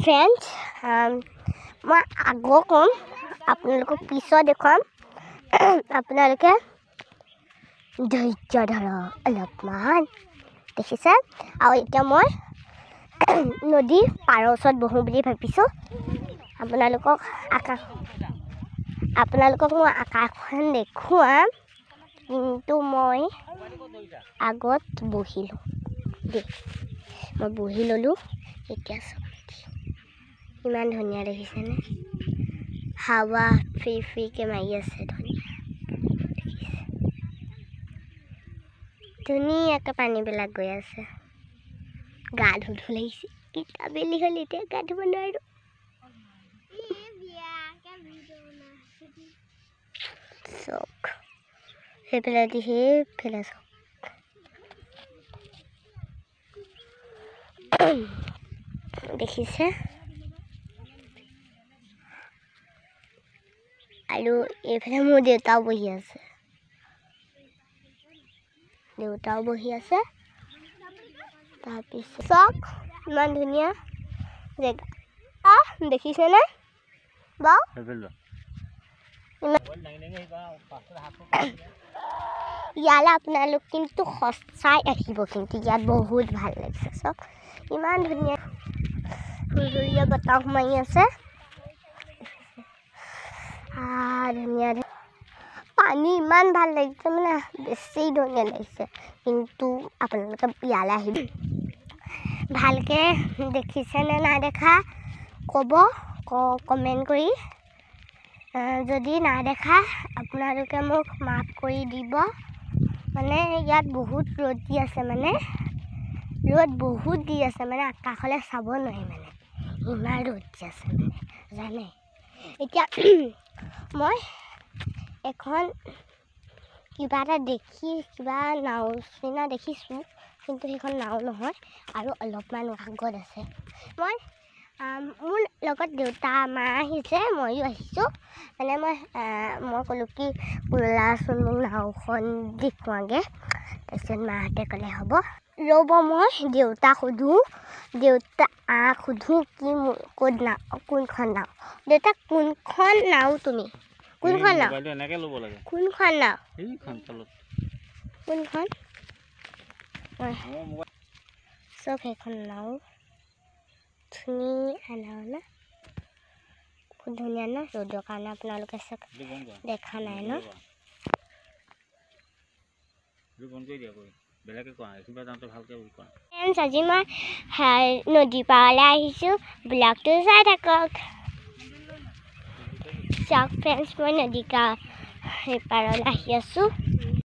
friends মই আগৰ ক'ম আপোনালোকক পিছত দেখুৱাম আপোনালোকে ধৈৰ্য ধৰক অলপমান দেখিছে আৰু এতিয়া মই নদীৰ পাৰৰ ওচৰত বহোঁ বুলি ভাবিছোঁ আপোনালোকক মই আকাশখন দেখুৱাম কিন্তু মই আগত বহিলোঁ দেই মই বহি ল'লোঁ এতিয়া ইমান ধুনীয়া দেখিছেনে হাৱা ফ্ৰী ফ্ৰীকৈ মাৰি আছে ধুনীয়াকৈ পানীবিলাক গৈ আছে গা ধুব লাগিছে কেইটা বেলি হ'ল এতিয়া গা ধুব নোৱাৰোঁ চক সেইফালে চক দেখিছে আৰু এইফালে মোৰ দেউতাও বহি আছে তাৰপিছত চক ইমান ধুনীয়া জেগা দেখিছেনে বাৰু ইয়ালৈ আপোনালোক কিন্তু সঁচাই আহিব কিন্তু ইয়াত বহুত ভাল লাগিছে চক ইমান ধুনীয়া সুন্দৰীয়া বতাহ মাৰি আছে ধুনীয়া পানী ইমান ভাল লাগিছে মানে বেছি ধুনীয়া লাগিছে কিন্তু আপোনালোকে ইয়ালৈ আহিব ভালকৈ দেখিছেনে নাই দেখা ক'ব কমেণ্ট কৰি যদি নাই দেখা আপোনালোকে মোক মাফ কৰি দিব মানে ইয়াত বহুত ৰ'দ দি আছে মানে আকাশলৈ চাব নোৱাৰি মানে ইমান ৰ'দ দি আছে মানে জানে এতিয়া মই এখন কিবা এটা কিবা নাও নিচিনা দেখিছোঁ কিন্তু সেইখন নাও নহয় আৰু অলপমান আগত আছে মই মোৰ লগত দেউতা মা আহিছে ময়ো আহিছোঁ মানে মই ক'লোঁ কি ওলাচোন মোক নাওখন দেখুৱাগৈ তাৰপিছত মাহঁতে ক'লে হ'ব ৰ'ব মই দেউতাক সোধোঁ কি ক'ত নাও কোনখন নাও দেউতা কোনখন নাও তুমি কোনখন নাও কোনখন চব সেইখন নাও ধুনীয়া নাও না খুব ধুনীয়া না ৰ'দৰ কাৰণে আপোনালোকে চাওক দেখা নাই ন আজি মই নদী পাৰলৈ আহিছোঁ ব্লগটো চাই থাকক চাওক ফ্ৰেণ্ডছ মই নদী পাৰলৈ আহি আছোঁ